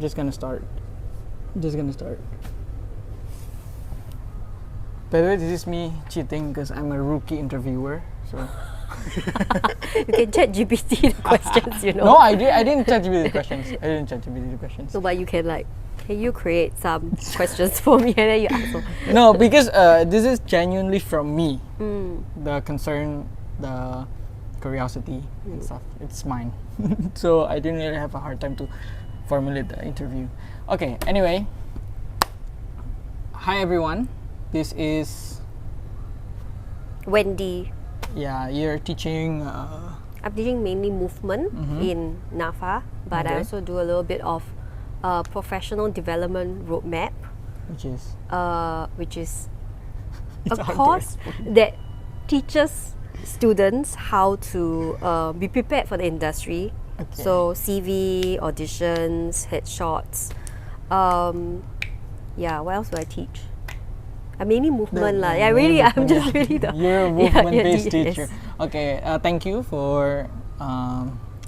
Just gonna start. By the way, this is me cheating because I'm a rookie interviewer. So You can chat GPT the questions, you know. no, I didn't chat GPT the questions. No, but you can can you create some questions for me and then you answer? No, because this is genuinely from me. The concern, the curiosity and stuff. It's mine. So I didn't really have a hard time to formulate the interview. Okay, anyway. Hi everyone. This is Wendy. Yeah, you're teaching I'm teaching mainly movement in NAFA, but I Okay. also do a little bit of professional development roadmap, which is It's a hard to course explain. that teaches students how to be prepared for the industry. Okay. So CV, auditions, headshots. Yeah, what else do I teach? I mainly movement lah. Yeah, really, I'm just really the. You're a movement-based yes. teacher. Okay, thank you for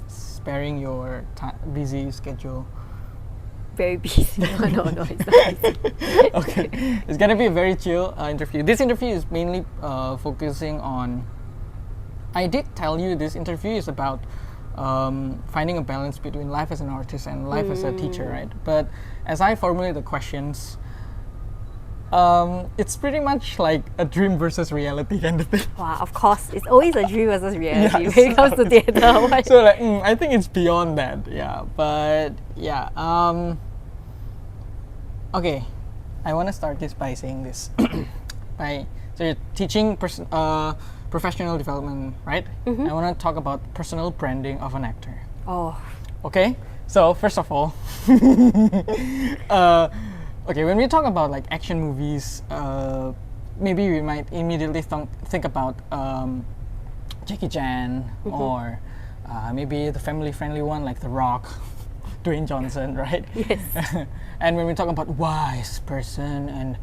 sparing your busy schedule. Very busy. No, it's not busy. Okay, it's gonna be a very chill interview. This interview is mainly focusing on. I did tell you this interview is about finding a balance between life as an artist and life as a teacher, right? But as I formulate the questions, it's pretty much like a dream versus reality kind of thing. Wow, of course, it's always a dream versus reality Yes. when it comes to theatre. So like, I think it's beyond that. Yeah, but yeah. Okay, I want to start this by saying this. So you're teaching professional development, right? I want to talk about personal branding of an actor. Oh, Okay, so first of all, okay, when we talk about like action movies, maybe we might immediately think about Jackie Chan or maybe the family-friendly one like The Rock, Dwayne Johnson, right? yes. And when we talk about wise person and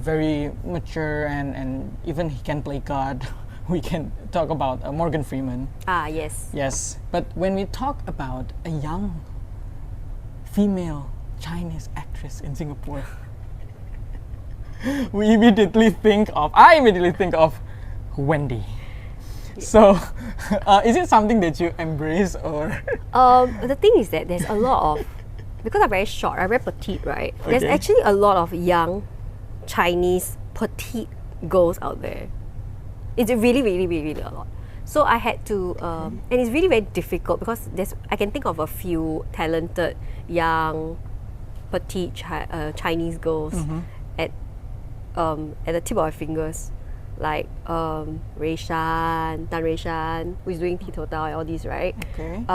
very mature and even he can play God, we can talk about Morgan Freeman. Ah, yes. Yes, but when we talk about a young female Chinese actress in Singapore, I immediately think of Wendy. So, is it something that you embrace or? The thing is that there's a lot of, because I'm very short, I'm very petite, right? There's Okay. actually a lot of young Chinese petite girls out there. It's really, really, really, really a lot. So I had to, and it's really very difficult because I can think of a few talented young petite Chinese girls at the tip of my fingers, like Tan Rui Shan, who is doing Titotao and all these, right? Okay.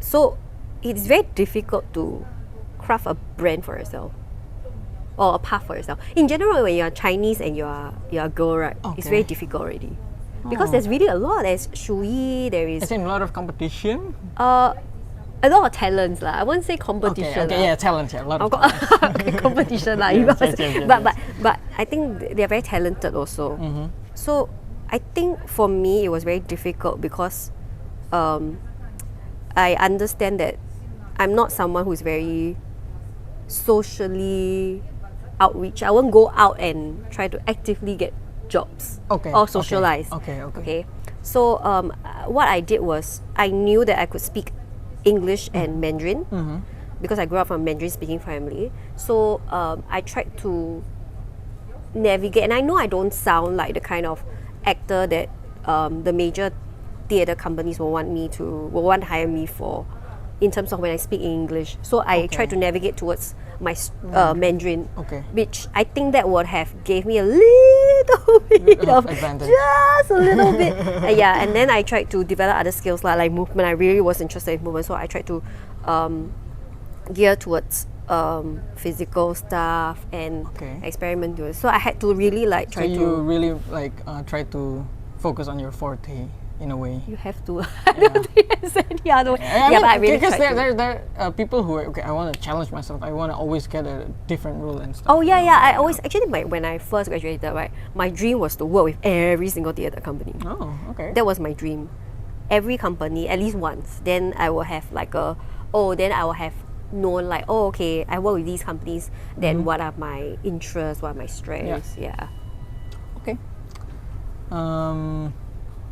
So it's very difficult to craft a brand for yourself or a path for yourself. In general, when you're Chinese and you're a girl, right, it's Okay. very difficult already. Because there's really a lot. There's Shu Yi, there is Is it a lot of competition? a lot of talents lah. I won't say competition. Okay, lah. yeah, talent, yeah, a lot of Of talent. course, okay, competition lah. Yes, yes, But I think they're very talented also. So I think for me it was very difficult because I understand that I'm not someone who's very socially outreach. I won't go out and try to actively get jobs Okay, or okay, socialize. okay. So what I did was I knew that I could speak English and Mandarin because I grew up from a Mandarin speaking family. So I tried to navigate, and I know I don't sound like the kind of actor that the major theatre companies will want to hire me for in terms of when I speak English. So I tried to navigate towards my Mandarin, Okay. which I think that would have gave me a little bit of advantage. just a little bit. Yeah, and then I tried to develop other skills like movement. I really was interested in movement, so I tried to gear towards physical stuff and Okay. experiment with. So I had to really like So try you to. really like try to focus on your forte in a way. You have to. I don't think there's any other way. But I really because tried to. there are people who are okay. I want to challenge myself. I want to always get a different role and stuff. Oh yeah. I always actually when I first graduated, right, my dream was to work with every single theatre company. Oh, okay. That was my dream. Every company, at least once. Then I will have like then I will have known like, oh, okay, I work with these companies, then what are my interests, what are my strengths? Yeah. Okay.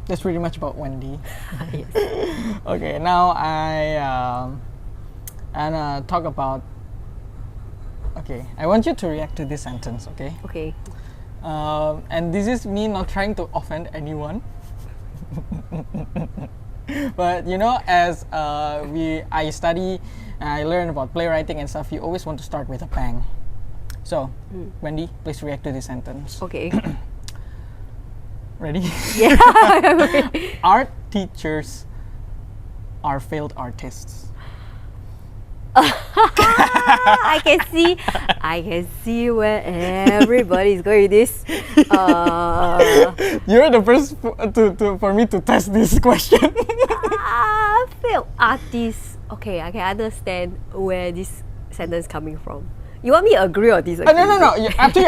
That's pretty much about Wendy. Yes. Okay, now I talk about. Okay, I want you to react to this sentence. Okay. Okay. And this is me not trying to offend anyone. But you know, as I study and I learn about playwriting and stuff, you always want to start with a bang. So, Wendy, please react to this sentence. Okay. Ready? Yeah. Okay. Art teachers are failed artists. I can see where everybody's going with this. You're the first for me to test this question. Failed artists. Okay, I can understand where this sentence coming from. You want me to agree or disagree? No. Up to you.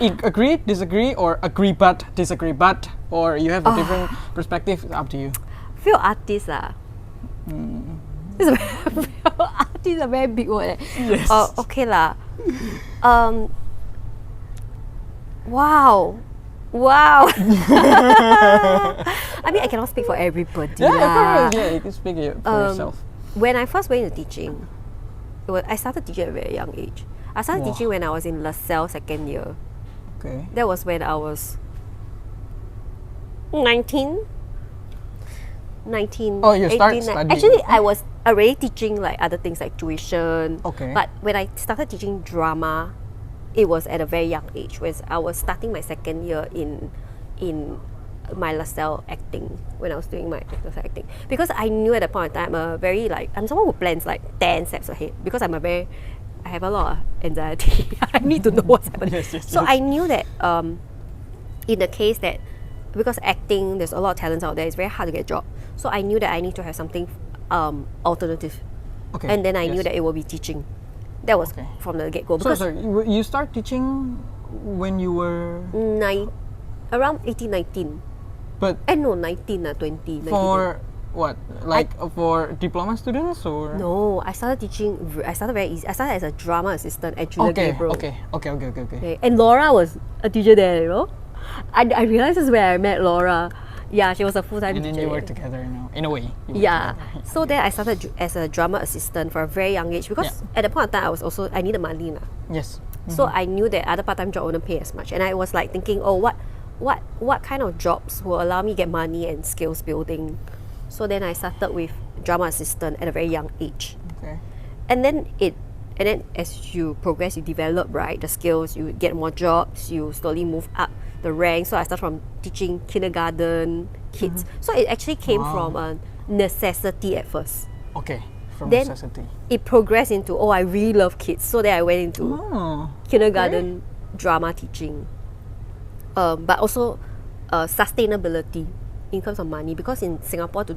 You agree, disagree, or agree but disagree but, or you have a different perspective. Up to you. Failed artists Failed artist is a very big word. Yes. Okay lah. Wow. I mean, I cannot speak for everybody lah. Yeah, you can speak for yourself. When I first went into teaching, I started teaching at a very young age. I started teaching when I was in LaSalle second year. Okay. That was when I was 19. Oh, you started 18, studying. Actually, I was already teaching like other things like tuition. Okay. But when I started teaching drama, it was at a very young age. Whereas I was starting my second year in my LaSalle acting, when I was doing my LaSalle acting, because I knew at that point in time I'm someone who plans like 10 steps ahead, because I have a lot of anxiety. I need to know what's happening. Yes. I knew that in the case that, because acting, there's a lot of talents out there, it's very hard to get a job. So I knew that I need to have something alternative. Okay. And then I knew that it will be teaching. That was from the get-go. So you start teaching when you were around 18, 19. But 19, 20. For what? For diploma students or? No, I started teaching. I started very easy. I started as a drama assistant at Julia Gabriel. Okay. And Laura was a teacher there. You know, I realized this is where I met Laura. Yeah, she was a full-time teacher. And then you work together now, in a way. Yeah. So then I started as a drama assistant for a very young age, because at the point of time I needed money now. Yes. So I knew that other part-time job wouldn't pay as much, and I was like thinking, what kind of jobs will allow me get money and skills building? So then I started with drama assistant at a very young age. Okay. And then as you progress, you develop, right, the skills, you get more jobs, you slowly move up the ranks. So I started from teaching kindergarten kids. So it actually came from a necessity at first. Okay, from then necessity. It progressed into, I really love kids. So then I went into kindergarten drama teaching. But also sustainability in terms of money, because in Singapore to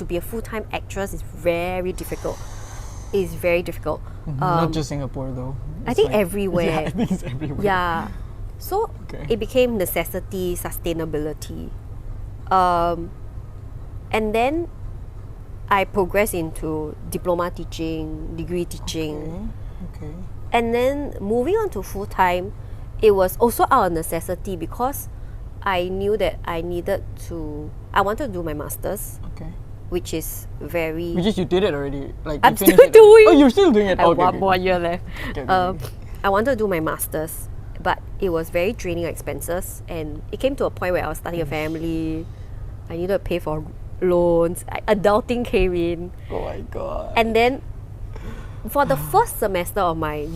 be a full-time actress is very difficult. It's very difficult. Not just Singapore though. I think everywhere. Yeah, I think it's everywhere. Yeah. So it became necessity, sustainability. And then I progressed into diploma teaching, degree teaching. Okay. And then moving on to full-time, it was also out of necessity, because I knew that I wanted to do my master's. Okay. Which is you did it already. I'm still doing. Oh, you're still doing it. I have one more year left. Okay. I wanted to do my master's, but it was very draining expenses, and it came to a point where I was starting a family. I needed to pay for loans. Adulting came in. Oh my god. And then for the first semester of my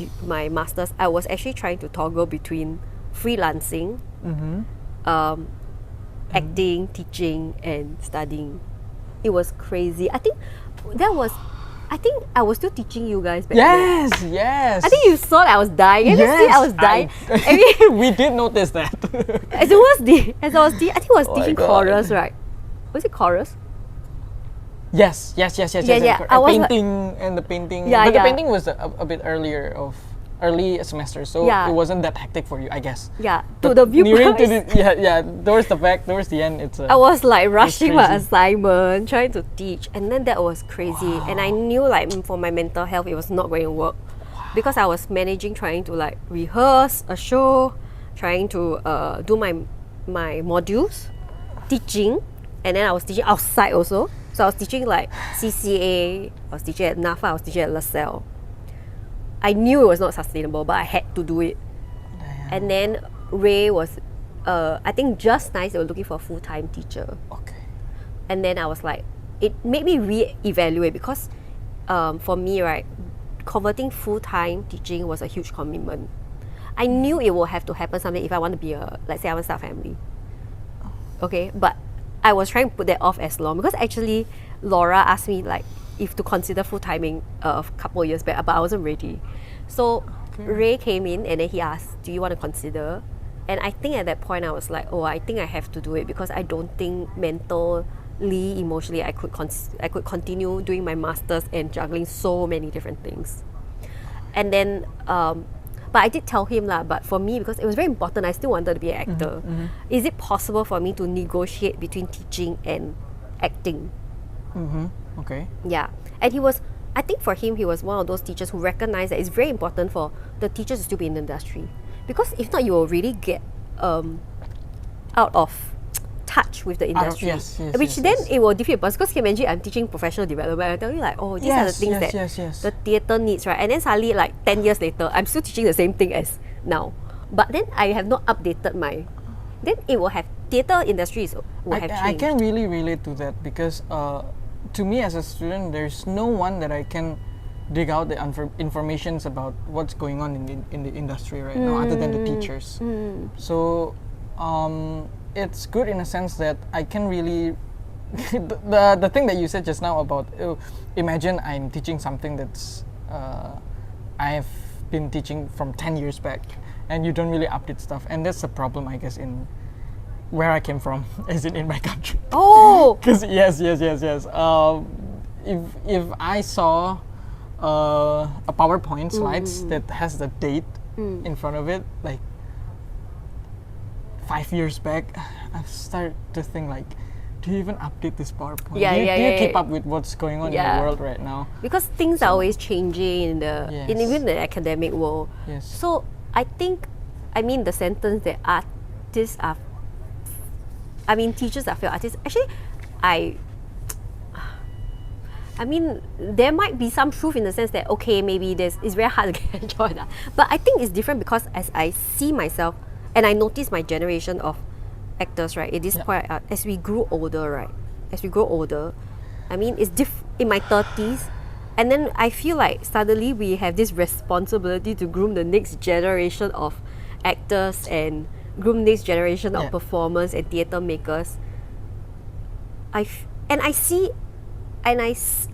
master's, I was actually trying to toggle between freelancing, acting, teaching, and studying. It was crazy. I think I was still teaching you guys back then. Yes. I think you saw that I was dying. You see I was dying. We did notice that. I think I was teaching chorus, right? Was it chorus? Yes. Yeah. The painting. The painting was a bit earlier of. early semester, so Yeah. it wasn't that hectic for you, I guess. Yeah, to But the viewpoint. towards the back, towards the end, it's. I was like rushing my crazy. assignment, trying to teach, and then that was crazy. And I knew like for my mental health, it was not going to work because I was trying to like rehearse a show, trying to do my modules, teaching, and then I was teaching outside also. So I was teaching like CCA, I was teaching at NAFA, I was teaching at LaSalle. I knew it was not sustainable, but I had to do it. Damn. And then Ray was, I think just nice, they were looking for a full-time teacher. Okay. And then I was like, it made me re-evaluate because for me, right, converting full-time teaching was a huge commitment. I knew it will have to happen someday if I want to be let's say I want to start a family. Okay, but I was trying to put that off as long because actually Laura asked me like if to consider full-timing a couple of years back, but I wasn't ready. So Ray came in and then he asked, do you want to consider? And I think at that point I was like, oh, I think I have to do it because I don't think mentally, emotionally I could continue doing my masters and juggling so many different things. And then but I did tell him but for me, because it was very important, I still wanted to be an actor. Is it possible for me to negotiate between teaching and acting? Okay. Yeah. And he was, I think for him, he was one of those teachers who recognized that it's very important for the teachers to still be in the industry. Because if not, you will really get out of touch with the industry. Which then it will defeat the purpose. Because can you imagine I'm teaching professional development, I tell you like, oh, these are the things that the theatre needs, right? And then suddenly like 10 years later, I'm still teaching the same thing as now. But then I have not updated then it will have, theatre industries will have changed. I can really relate to that because to me as a student, there's no one that I can dig out the informations about what's going on in the industry right now other than the teachers. So it's good in a sense that I can really the thing that you said just now about imagine I'm teaching something that's I've been teaching from 10 years back and you don't really update stuff, and that's a problem I guess in where I came from, as in my country. Oh! Because yes. If I saw a PowerPoint slides that has the date in front of it, like 5 years back, I've started to think like, do you even update this PowerPoint? Do you keep up with what's going on in the world right now? Because things are always changing in even the academic world. Yes. So I think, the sentence that teachers are failed artists. Actually, there might be some truth in the sense that, okay, maybe it's very hard to get a job. But I think it's different because as I see myself, and I notice my generation of actors, right, at this point, as we grew older, it's in my 30s, and then I feel like suddenly we have this responsibility to groom the next generation of actors and groom next generation of performers and theatre makers. I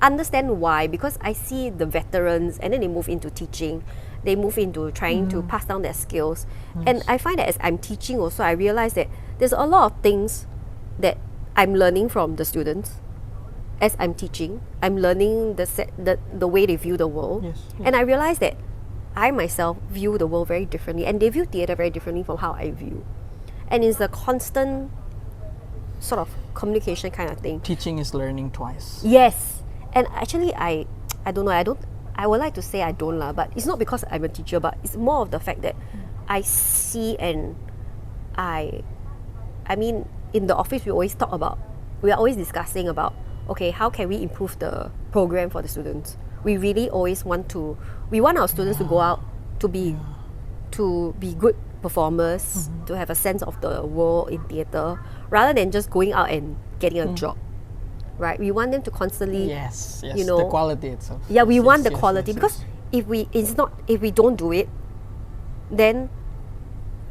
understand why, because I see the veterans and then they move into teaching, they move into trying to pass down their skills. And I find that as I'm teaching also, I realize that there's a lot of things that I'm learning from the students. As I'm teaching, I'm learning the way they view the world. And I realize that I myself view the world very differently, and they view theatre very differently from how I view. And it's a constant sort of communication kind of thing. Teaching is learning twice. Yes. And actually I don't know, I would like to say I don't but it's not because I'm a teacher, but it's more of the fact that I see and in the office we are always discussing about, okay, how can we improve the program for the students? We really always want our students to go out to be good performers, to have a sense of the world in theatre, rather than just going out and getting a job. Right? We want them to constantly the quality itself. Yeah, we want the quality because if we don't do it, then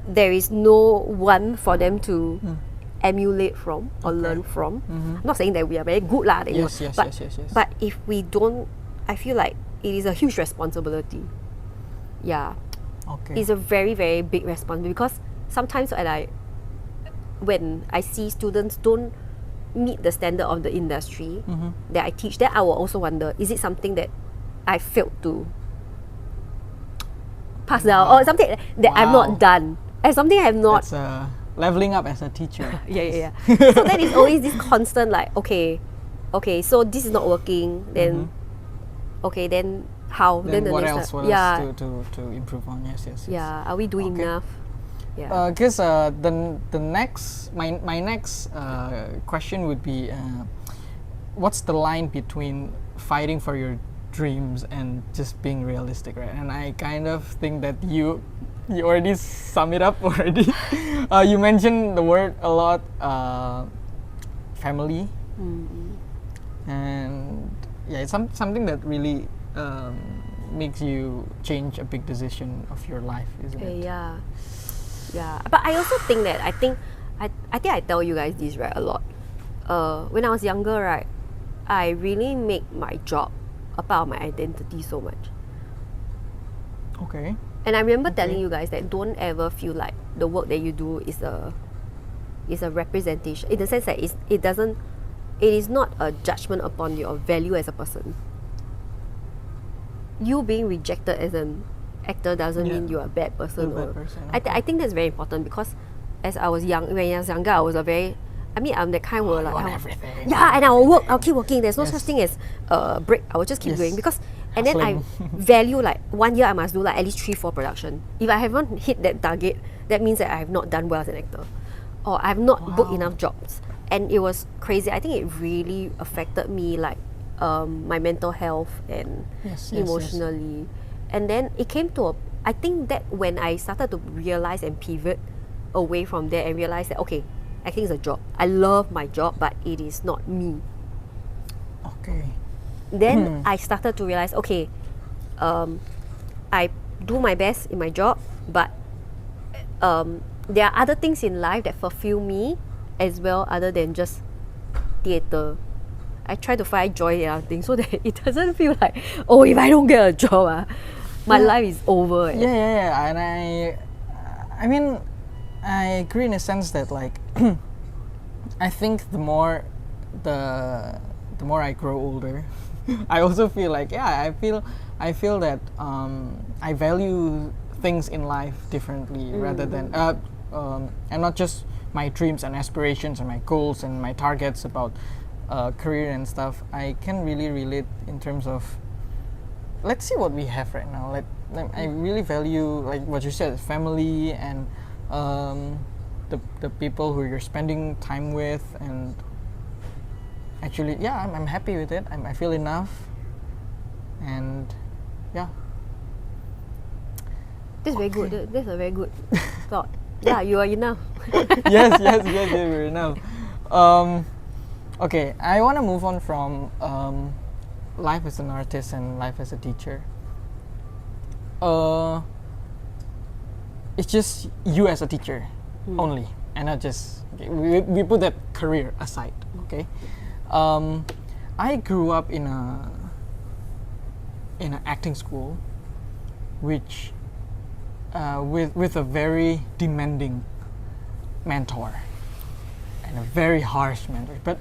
there is no one for them to emulate from or learn from. I'm not saying that we are very good but if we don't, I feel like it is a huge responsibility. Yeah. Okay. It's a very, very big responsibility because sometimes when I see students don't meet the standard of the industry that I teach, then I will also wonder, is it something that I failed to pass down or something that I'm Wow. not done. And something I have not. That's leveling up as a teacher. Yeah. So then it's always this constant like, okay, so this is not working. Then, okay, then how? Then the what next else? one. What Yeah, else to improve on? Yes. yeah. Are we doing Okay. enough? Yeah. Because the next my next question would be, what's the line between fighting for your dreams and just being realistic, right? And I kind of think that you already sum it up already. You mentioned the word a lot, family, and yeah, it's something that really makes you change a big decision of your life, isn't it? Yeah. But I also think that I think I tell you guys this right a lot. When I was younger, right, I really make my job a part of my identity so much. Okay. And I remember telling you guys that don't ever feel like the work that you do is a representation, in the sense that it is not a judgment upon your value as a person. You being rejected as an actor doesn't mean you're a bad person. You're a bad person. I think that's very important, because when I was younger, I was I'm the kind where like want everything. Yeah, and I'll keep working. There's no such thing as break. I will just keep going, because and then I value like 1 year I must do like at least 3-4 production. If I haven't hit that target, that means that I have not done well as an actor, or I have not booked enough jobs. And it was crazy. I think it really affected me, like my mental health and emotionally. And then it came to I think that when I started to realize and pivot away from there and realize that, okay, acting is a job. I love my job, but it is not me. Okay. Then I started to realize, okay, I do my best in my job, but there are other things in life that fulfill me as well, other than just theatre. I try to find joy in other things so that it doesn't feel like, oh, if I don't get a job, my life is over. Yeah. And I mean, I agree in a sense that, like, I think the more I grow older, I also feel like, I feel that I value things in life differently, rather than and not just my dreams and aspirations and my goals and my targets about career and stuff. I can really relate in terms of, let's see what we have right now. Like I really value, like what you said, family and the people who you're spending time with, and actually, I'm happy with it. I feel enough, and That's very good. That's a very good thought. Yeah, you are enough. yes, we're enough. Okay, I want to move on from life as an artist and life as a teacher. It's just you as a teacher only, and not just, we put that career aside. Okay, I grew up in an acting school, which with a very demanding mentor and a very harsh mentor. But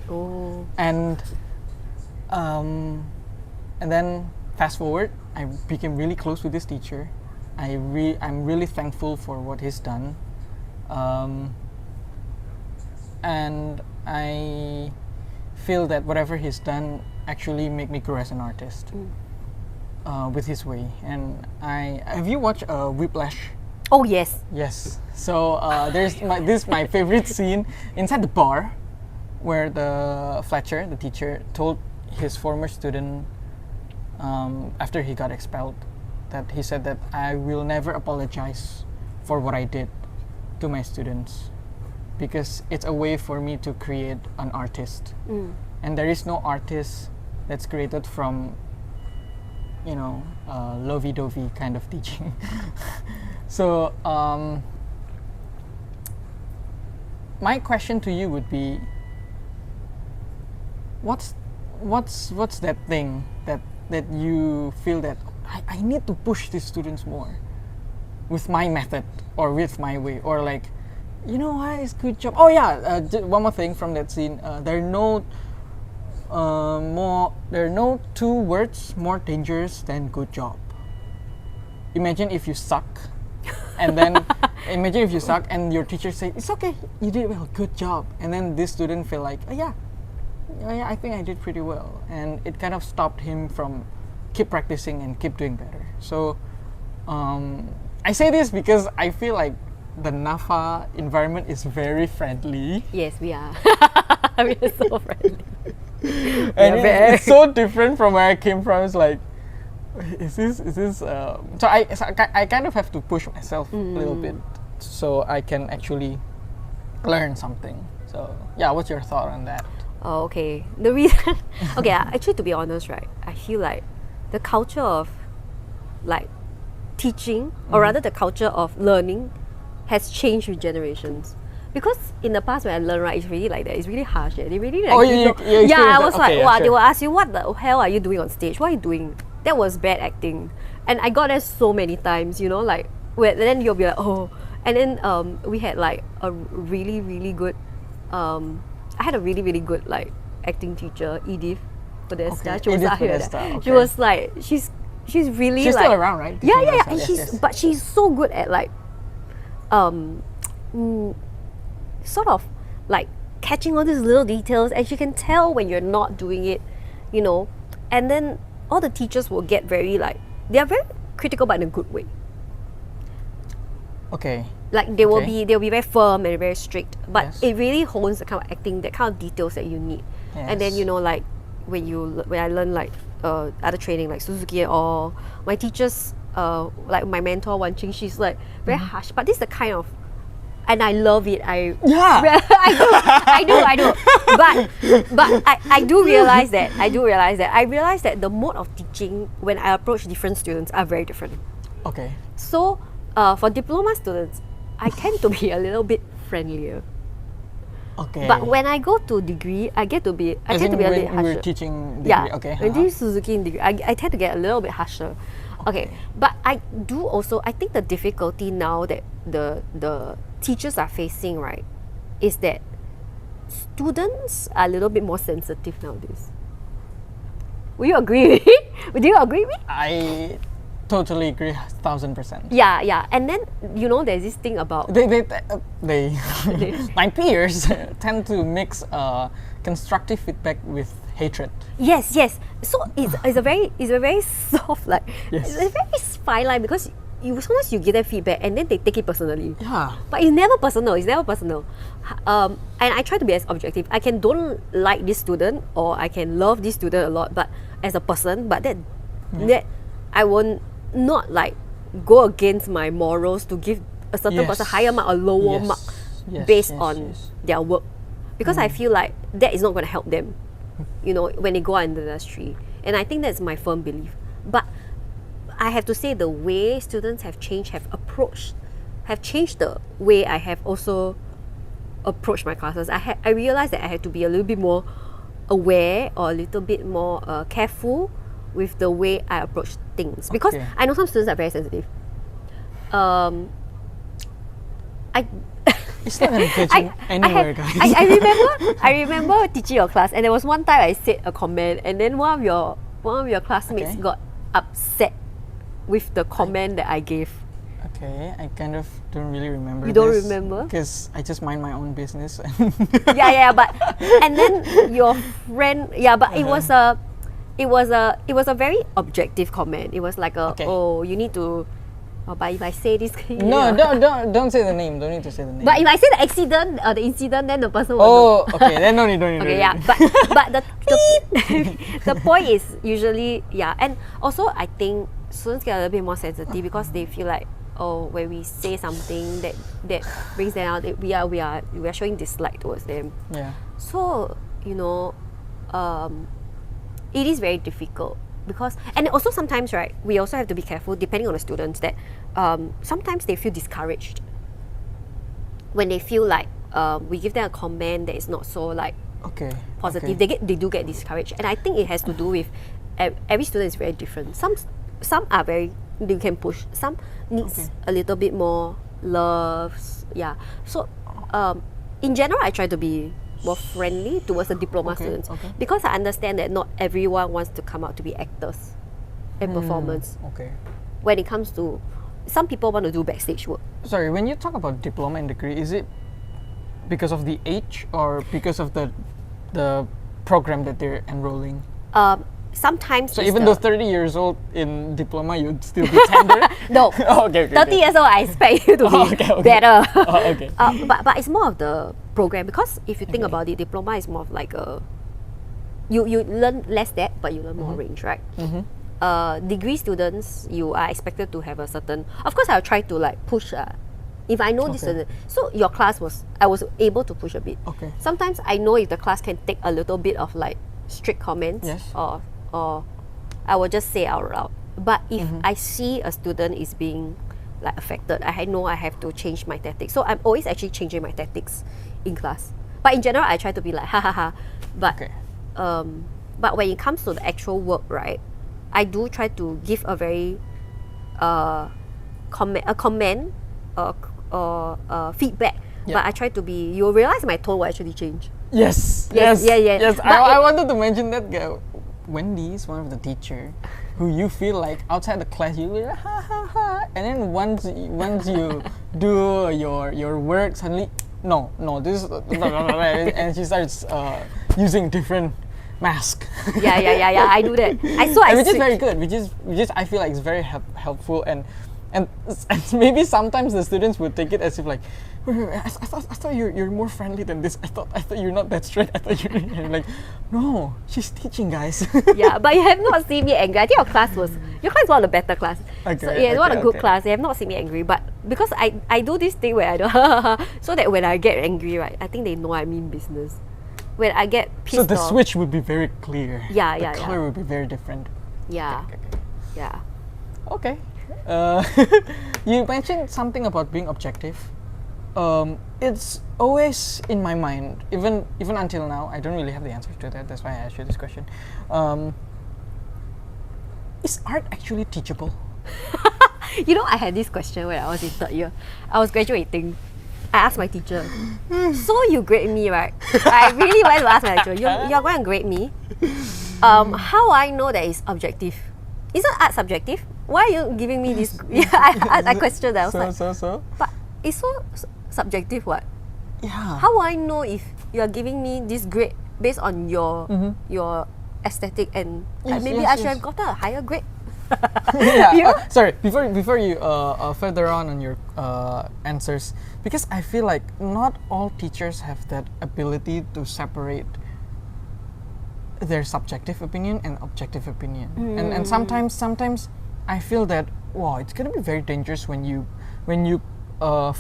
and then fast forward, I became really close with this teacher. I'm really thankful for what he's done, and I feel that whatever he's done actually made me grow as an artist with his way. And have you watched Whiplash? Oh yes. Yes. So there's my favorite scene inside the bar, where the Fletcher, the teacher, told his former student after he got expelled, that he said that I will never apologize for what I did to my students, because it's a way for me to create an artist, and there is no artist that's created from lovey-dovey kind of teaching. So my question to you would be, what's that thing that you feel that I need to push these students more with my method or with my way, or like, it's good job. Oh yeah, one more thing from that scene. There are no two words more dangerous than good job. imagine if you suck, and then imagine if you suck and your teacher say, it's okay, you did well, good job, and then this student feel like, oh yeah, I think I did pretty well, and it kind of stopped him from keep practicing and keep doing better. So I say this because I feel like the NAFA environment is very friendly. Yes, we are. We are so friendly. And it's so different from where I came from. It's like, is this so I kind of have to push myself a little bit so I can actually learn something. So yeah, what's your thought on that? Oh, okay. The reason, okay, actually, to be honest, right, I feel like the culture of like teaching, or rather the culture of learning, has changed with generations. Because in the past when I learned, right, it's really like that. It's really harsh. They really like. Oh, I was like, okay, wow. Sure. They will ask you, what the hell are you doing on stage? What are you doing? That was bad acting, and I got that so many times. You know, like then you'll be like, oh, and then we had like a really really good. I had a really really good like acting teacher, Edith Podesta. Okay, She was Edith out here. Podesta, She okay. was like she's really She's like, still around, right? Yeah. And Yes. but she's so good at like sort of like catching all these little details, and she can tell when you're not doing it, you know. And then all the teachers will get very like, they are very critical but in a good way. Okay. Like they'll be very firm and very strict, but Yes. it really hones the kind of acting, that kind of details that you need. And then, Yes. you know, like when I learn like other training like Suzuki and all, my teachers, like my mentor Wan Ching, she's like very harsh, but this is the kind of, and I love it. I do. But I do realize that. I realize that the mode of teaching when I approach different students are very different. Okay. So for diploma students, I tend to be a little bit friendlier. Okay. But when I go to degree, I tend to be a little bit when harsher. you're teaching degree, Yeah. okay. When teaching Suzuki in degree, I tend to get a little bit harsher. Okay. But I think the difficulty now that the teachers are facing, right, is that students are a little bit more sensitive nowadays. Will you agree with me? Do you agree with me? I totally agree, 1000%. Yeah. And then, you know, there's this thing about They my peers tend to mix constructive feedback with hatred. Yes. So it's a very soft, like, Yes. it's a very fine line, because sometimes you give them feedback and then they take it personally. Yeah. But it's never personal. And I try to be as objective. I can don't like this student, or I can love this student a lot, but as a person, but that I won't not like go against my morals to give a certain person higher mark or lower mark based on their work, because I feel like that is not going to help them, you know, when they go out in the industry. And I think that's my firm belief. But I have to say, the way students have changed, have changed the way I have also approached my classes. I realized that I had to be a little bit more aware, or a little bit more careful with the way I approach things, because I know some students are very sensitive. It's not gonna get you anywhere, guys. I remember teaching your class, and there was one time I said a comment, and then one of your classmates got upset with the comment that I gave. Okay, I kind of don't really remember. You don't remember? Because I just mind my own business. But and then your friend, but it was a very objective comment. It was like oh, you need to. Oh, but if I say this, No, don't say the name. Don't need to say the name. But if I say the accident or the incident, then the person will Oh, okay. Then no need. Okay, yeah. But the point is usually, and also I think students get a little bit more sensitive, because they feel like, oh, when we say something that brings them out, we are showing dislike towards them. Yeah. So, you know, it is very difficult, because, and also sometimes, right, we also have to be careful, depending on the students, that sometimes they feel discouraged when they feel like we give them a comment that is not so like positive. Okay. They do get discouraged, and I think it has to do with every student is very different. Some are very, they can push. Some needs a little bit more love. Yeah. So in general, I try to be more friendly towards the diploma students, because I understand that not everyone wants to come out to be actors and performance. Okay. when it comes to, some people want to do backstage work. Sorry, when you talk about diploma and degree, is it because of the age or because of the program that they're enrolling? Sometimes So it's even though 30 years old in diploma, you'd still be tender? no, Oh, okay, 30 years old, I expect you to be okay. better. Oh, okay. But it's more of the program, because if you think about it, diploma is more of like a, you learn less depth, but you learn more range, right? Degree students, you are expected to have a certain, of course I'll try to like push, if I know this student. So your class I was able to push a bit. Okay. Sometimes I know if the class can take a little bit of like strict comments, Yes. or I will just say out loud. But if I see a student is being like affected, I know I have to change my tactics. So I'm always actually changing my tactics in class. But in general, I try to be like ha ha ha. But but when it comes to the actual work, right, I do try to give a very comment or feedback. Yeah. But I try to be. You'll realize my tone will actually change. Yes. Yes, yeah. Yes. But I wanted to mention that girl. Wendy is one of the teacher who you feel like outside the class you'll be like ha ha ha, and then once you do your work, suddenly no this is and she starts using different mask. Yeah. I do that. Which is very good. Which is I feel like it's very helpful and maybe sometimes the students would take it as if like, wait, I thought you're more friendly than this. I thought you're not that strict. I thought you're like, no, she's teaching, guys. Yeah, but you have not seen me angry. I think your class is one of the better class. Okay, So yeah, it's one of the good okay. class. You have not seen me angry, but because I do this thing where I do so that when I get angry, right, I think they know I mean business. When I get pissed So the off, switch would be very clear. Yeah, The color would be very different. yeah, Okay. yeah. Okay. You mentioned something about being objective. It's always in my mind, even until now. I don't really have the answer to that. That's why I asked you this question. Is art actually teachable? You know, I had this question when I was in third year. I was graduating. I asked my teacher, so you grade me, right? I really went to ask my teacher, you're going to grade me? How I know that it's objective? Isn't art subjective? Why are you giving me this? Yeah, I questioned that. I was So? but it's so subjective, what? Yeah. How do I know if you are giving me this grade based on your aesthetic and Yes, maybe yes, I should yes. have gotten a higher grade? Yeah. You know? Sorry. Before you further on your answers, because I feel like not all teachers have that ability to separate their subjective opinion and objective opinion, and sometimes I feel that it's gonna be very dangerous when you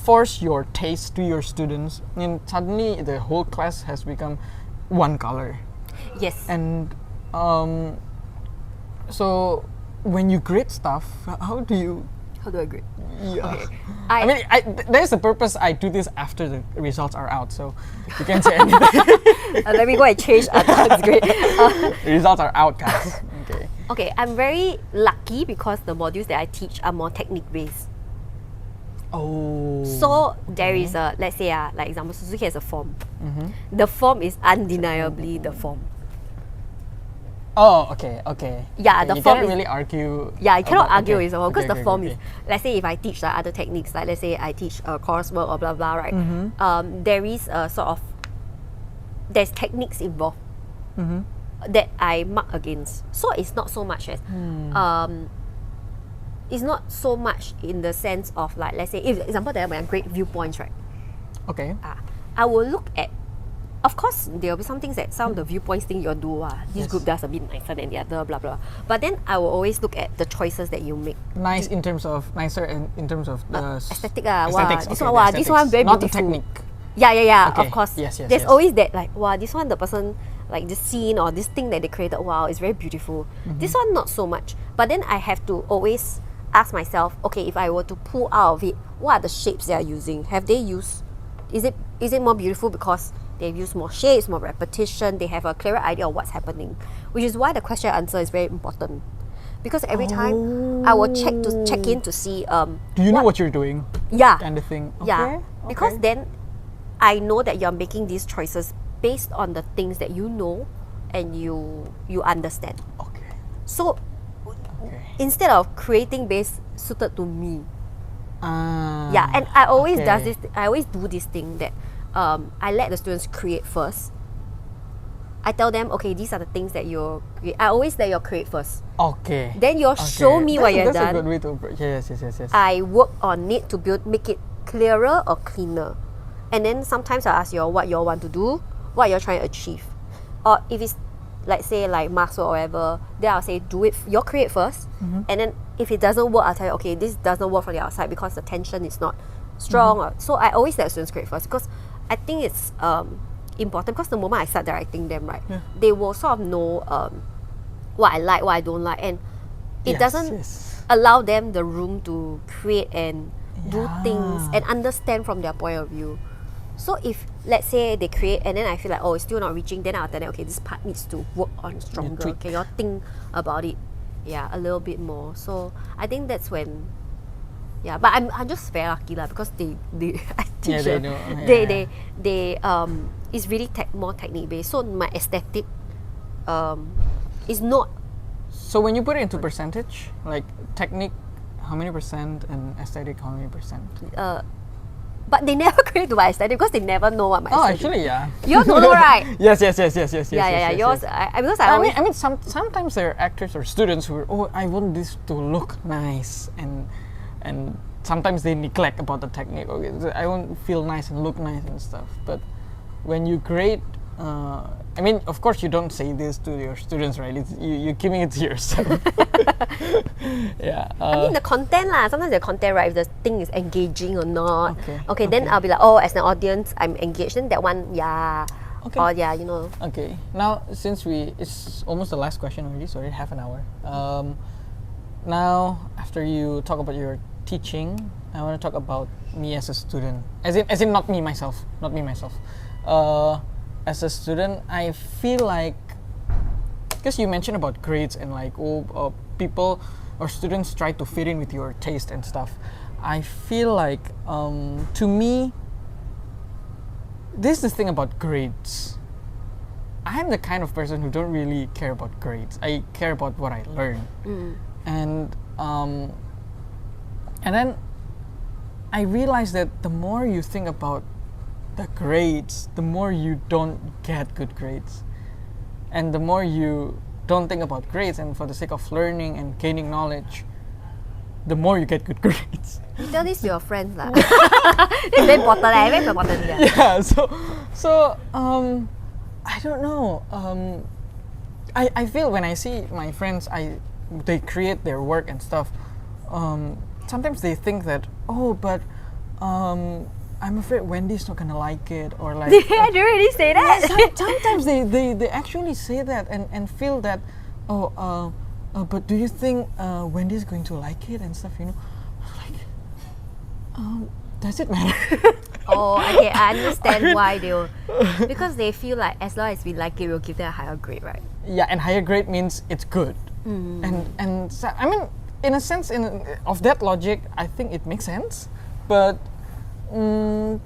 force your taste to your students, and suddenly the whole class has become one color. Yes. And so when you grade stuff, how do you? How do I grade? Yeah. Okay. I mean, there's the purpose. I do this after the results are out, so you can't say anything. Let me go and change Adam's grade. The results are out, guys. Okay. Okay, I'm very lucky because the modules that I teach are more technique based. Oh. So there is a, let's say like example, Suzuki has a form. The form is undeniably the form. Oh, okay. Yeah, Okay, the you form cannot is- really argue. Yeah, you cannot about- argue okay, with the form because okay, the okay, form okay. is, let's say if I teach like other techniques, like let's say I teach coursework or blah blah, right? There is a sort of, there's techniques involved that I mark against. So it's not so much as it's not so much in the sense of like, let's say if example that when I grade viewpoints, right? Okay. I will look at, of course there will be some things that some of the viewpoints thing you'll do, this Yes. group does a bit nicer than the other, blah blah. But then I will always look at the choices that you make. Nicer in terms of the Aesthetic, aesthetics. this Okay, one, the this one very aesthetics, not the beautiful. technique. Yeah, Okay. of course. Yes, There's yes. always that like, this one the person, like the scene or this thing that they created, is very beautiful. This one not so much. But then I have to always ask myself, okay, if I were to pull out of it, what are the shapes they are using? Have they used, is it more beautiful because they've used more shapes, more repetition, they have a clearer idea of what's happening? Which is why the question answer is very important. Because every time I will check in to see Do you know what you're doing? yeah. Kind of thing. Yeah, Okay, because okay. then I know that you're making these choices based on the things that you know and you understand. Okay. So Okay. instead of creating based suited to me. Ah, Yeah, and I always okay. do this thing that I let the students create first. I tell them, okay, these are the things that you create. I always let you create first. Okay. Then you'll show me what you've That's done. a good way to approach. Yes. I work on it to make it clearer or cleaner. And then sometimes I ask you all what you all want to do, what you're trying to achieve. Or if it's like say like maths or whatever, then I'll say do it, you create first. And then if it doesn't work, I'll tell you, okay, this doesn't work from the outside because the tension is not strong. So I always let students create first because I think it's important because the moment I start directing them, right, they will sort of know what I like, what I don't like, and it doesn't allow them the room to create and do things and understand from their point of view. So if let's say they create and then I feel like it's still not reaching, then I'll tell them, okay, this part needs to work on stronger. Can you all think about it a little bit more? So I think that's when but I'm just very lucky because they I teach they know. they it's really more technique based. So my aesthetic is not. So when you put it into percentage, like technique, how many percent, and aesthetic, how many percent? But they never create to my aesthetic because they never know what my aesthetic. Actually, yeah. You don't know, right? Yes. Yeah. Yes. Yours, because I always. I mean, sometimes there are actors or students who are, I want this to look nice, and sometimes they neglect about the technique. Okay, I want to feel nice and look nice and stuff. But when you grade, I mean, of course, you don't say this to your students, right? You're giving it to yourself. I mean, the content lah. Sometimes the content, right? If the thing is engaging or not. Okay. Then I'll be like, as an audience, I'm engaged. Then that one, Okay. Or you know. Okay. Now, since it's almost the last question already, so already half an hour. Now, after you talk about your teaching, I want to talk about me as a student. As in not me myself. As a student, I feel like, because you mentioned about grades and like people or students try to fit in with your taste and stuff. I feel like to me, this is the thing about grades. I'm the kind of person who don't really care about grades. I care about what I learn, and then I realized that the more you think about the grades, the more you don't get good grades, and the more you don't think about grades and for the sake of learning and gaining knowledge, the more you get good grades. You tell this to your friends lah. It's very important. Very important. Yeah. So I don't know. I feel when I see my friends, they create their work and stuff. Sometimes they think that but I'm afraid Wendy's not gonna like it, or like. Did they really say that? Sometimes they actually say that and feel that but do you think Wendy's going to like it and stuff? You know, like does it matter? Okay, I understand why they will, because they feel like as long as we like it, we'll give them a higher grade, right? Yeah, and higher grade means it's good, and so, I mean, in a sense, of that logic, I think it makes sense, but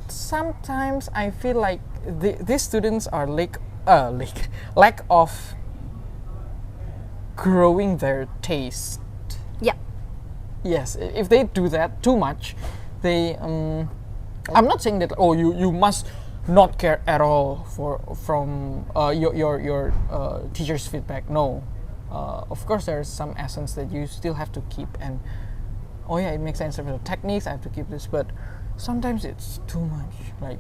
sometimes I feel like these students are lack of growing their taste. Yeah. Yes, if they do that too much, they. I'm not saying that you must not care at all from your teacher's feedback. No, of course there's some essence that you still have to keep, and it makes sense of the techniques. I have to keep this, but sometimes it's too much. Like,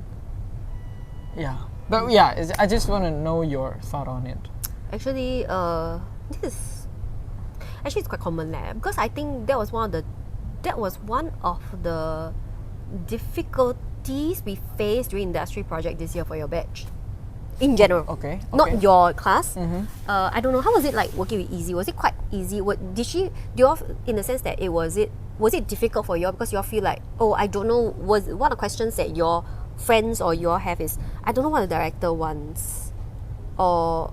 but I just want to know your thought on it. Actually, it's quite common because I think that was one of the difficulties we faced during industry project this year for your batch. In general, okay. Not your class. I don't know, how was it like working with Easy? Was it quite easy? Do you all, in the sense that was it difficult for you all because you all feel like I don't know, was one of the questions that your friends or you all have is I don't know what the director wants, or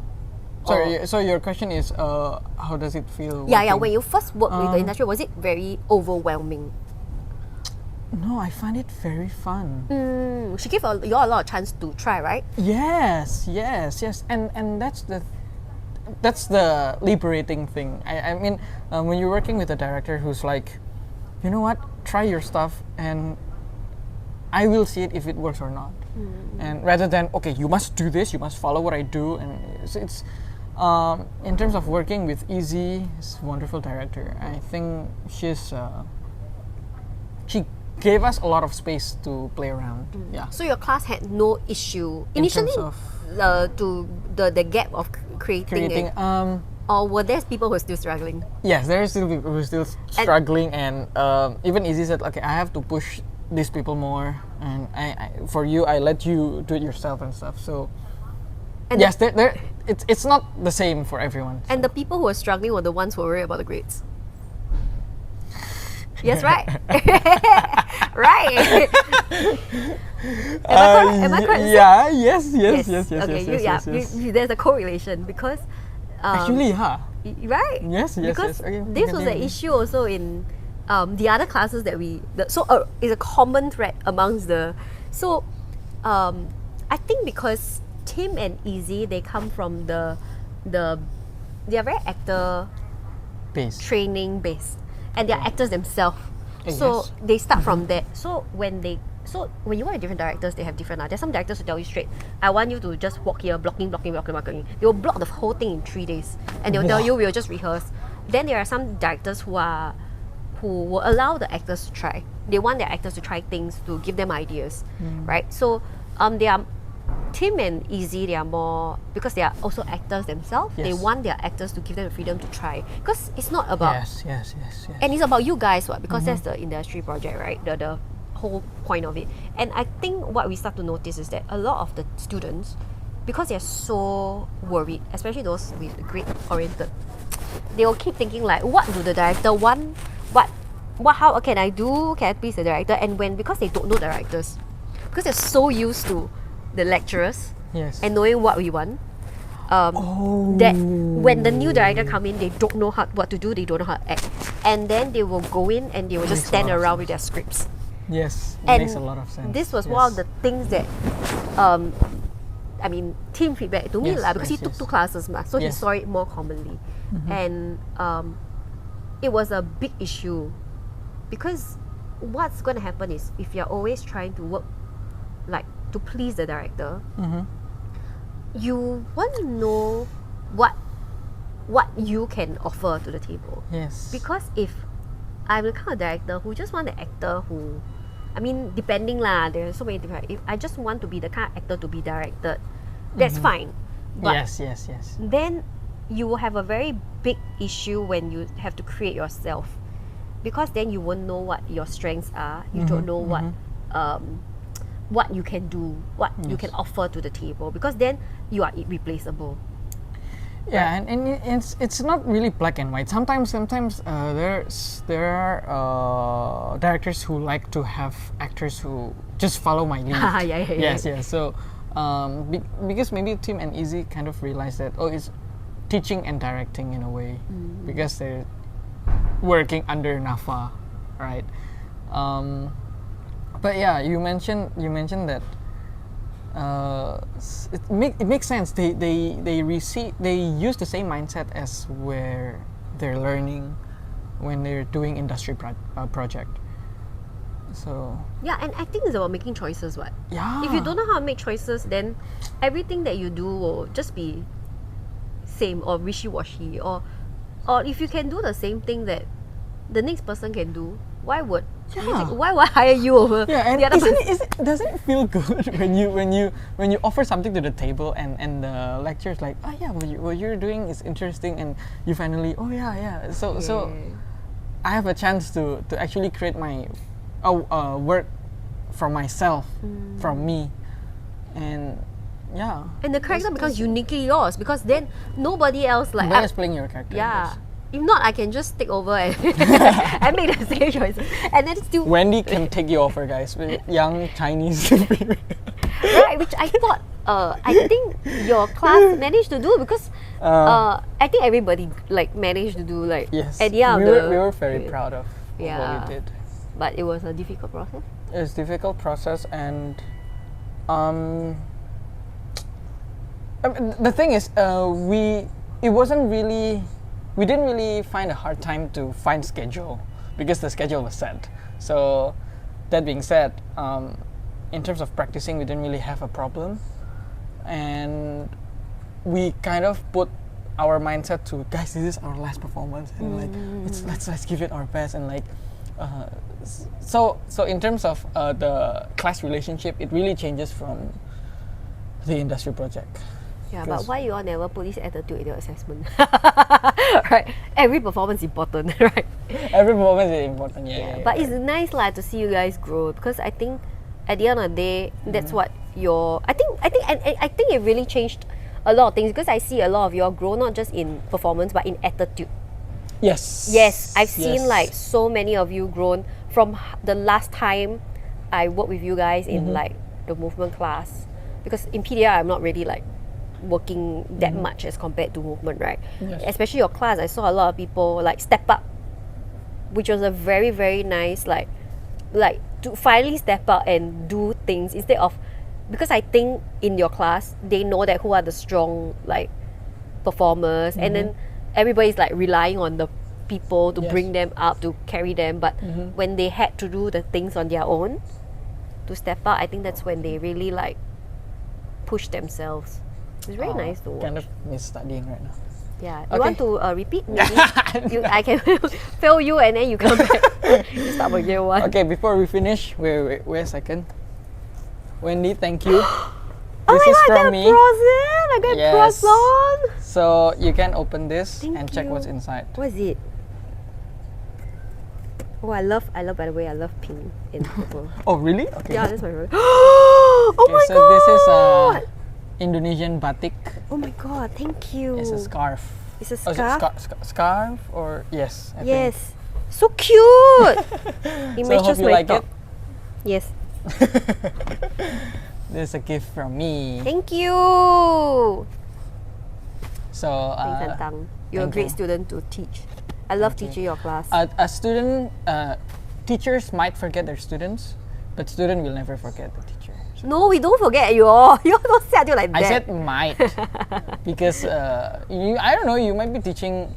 sorry, so your question is how does it feel? When you first worked with the industry, was it very overwhelming? No, I find it very fun. She gave you all a lot of chance to try, right? Yes, and that's the liberating thing. I mean, when you're working with a director who's like, you know what, try your stuff and I will see it if it works or not. And rather than, okay, you must do this, you must follow what I do. And it's in terms of working with Easy, she's a wonderful director. I think she gave us a lot of space to play around. Yeah. So your class had no issue In initially terms of to the gap of creating it? Or were there people who are still struggling? Yes, there are still people who are still struggling, and even Easy said, okay, I have to push these people more, and for you, I let you do it yourself and stuff. So And yes, it's not the same for everyone. And the people who were struggling were the ones who were worried about the grades. Yes, right. Right. Am I correct? Yeah. Yes. Okay. Yes. There's a correlation because. Actually, Right. Yes. Because Okay, this was an issue also in the other classes that it's a common thread amongst the. So, I think because Tim and Easy, they come from they are very actor Based. training based, and they are actors themselves. So Yes. they start from that. So when you work with different directors, they have different. There's some directors who tell you straight, I want you to just walk here, blocking. They will block the whole thing in 3 days, and they'll tell you we'll just rehearse. Then there are some directors who will allow the actors to try. They want their actors to try things to give them ideas, right? So they are Tim and Easy. They are more because they are also actors themselves. Yes. They want their actors to give them the freedom to try because it's not about Yes. and it's about you guys, what? Because that's the industry project, right? The whole point of it. And I think what we start to notice is that a lot of the students, because they're so worried, especially those with grade oriented, they will keep thinking like, what do the director want? How can I do? Can I please the director? And because they don't know the directors, because they're so used to the lecturers Yes. and knowing what we want. That when the new director come in, they don't know what to do, they don't know how to act, and then they will go in and they will just Makes a stand lot of around with their scripts. Yes, it And makes a lot of sense. this was one of the things that Tim feedback to me Yes, lah, because he yes, took yes. 2 classes ma, so he Yes. saw it more commonly. And it was a big issue because what's going to happen is if you're always trying to work like to please the director, you want to know what you can offer to the table. Yes. Because if I'm the kind of director who just want the actor who, depending lah, there are so many different. If I just want to be the kind of actor to be directed, that's fine. But yes. then you will have a very big issue when you have to create yourself, because then you won't know what your strengths are. You don't know what you can do, what you can offer to the table, because then you are irreplaceable. Yeah, and it's not really black and white. Sometimes there are directors who like to have actors who just follow my lead. Yeah. Yes. So because maybe Tim and Easy kind of realize that it's teaching and directing in a way, because they're working under NAFA, right? But yeah, you mentioned that it makes sense. They use the same mindset as where they're learning when they're doing industry project. So Yeah, and acting is about making choices, what? yeah, If you don't know how to make choices, then everything that you do will just be same or wishy-washy. Or if you can do the same thing that the next person can do, why would I hire you over Yeah, and the other person? doesn't it feel good when you offer something to the table and the lecturer's like, oh yeah, what you're doing is interesting, and you finally, oh yeah. So I have a chance to actually create my work from myself, from me, and yeah. And the character becomes uniquely yours, because then nobody else like Nobody's playing your character. yeah. Yes. If not, I can just take over and and make the same choices, and then still Wendy can take you over, guys. With young Chinese. right, which I thought I think your class managed to do, because I think everybody like managed to do like Yes. at the end we of were very proud of what Yeah. we did. but it was a difficult process. It's a difficult process, and the thing is, we didn't really find a hard time to find schedule, because the schedule was set. So that being said, in terms of practicing, we didn't really have a problem, and we kind of put our mindset to, guys, this is our last performance, and like let's give it our best, and like so in terms of the class relationship, it really changes from the industry project. Yeah, but why you all never put this attitude in your assessment? Right, every performance important, right? Every performance is important. Yeah. But it's nice lah to see you guys grow, because I think at the end of the day, that's what your I think it really changed a lot of things, because I see a lot of you all grow not just in performance but in attitude. Yes, I've seen like so many of you grown from the last time I worked with you guys in like the movement class, because in PDR I'm not really like working that much as compared to movement, right? Especially your class, I saw a lot of people like step up, which was a very, very nice like to finally step up and do things instead of, because I think in your class they know that who are the strong like performers, and then everybody's like relying on the people to bring them up, to carry them, but when they had to do the things on their own to step up, I think that's when they really like push themselves. It's very nice to watch. Kind of miss studying right now. Yeah, you want to repeat? Maybe I can fail you and then you come back. You start from year one. Okay, before we finish, wait a second. Wendy, thank you. Oh This my is god, from I me. got croissant. So you can open this Thank and check you. what's inside. What is it? Oh, I love, by the way, I love pink and purple. Oh, really? Okay. Yeah, that's my favorite. Oh Okay, my so god! this is Indonesian batik. Oh my god, thank you. It's a scarf. It's a Oh, is it scarf? scarf or yes? I think. Yes. So cute! It So I hope matches you my like top. it. Yes. This is a gift from me. Thank you! So Thanks, Santang. You're a thank great you. student to teach. I love teaching your class. a student, teachers might forget their students, but student will never forget the teacher. So No, we don't forget you all. You all don't say until like that. I said might because I don't know, you might be teaching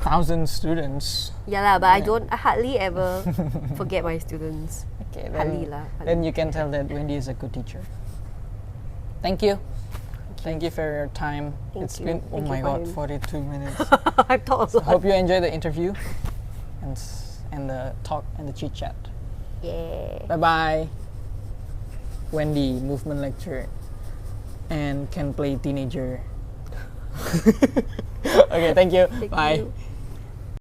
1,000 students. Yeah lah, but I hardly ever forget my students. Okay, Hardly lah. then you can tell that Wendy is a good teacher. Thank you. Thank you for your time. Thank It's you. been Thank you my for god, him. 42 minutes. I've talked a lot. Hope you enjoy the interview and the talk and the chit chat. Yeah. Bye bye. Wendy, movement lecturer, and can play teenager. Okay, thank you. Thank Bye. you.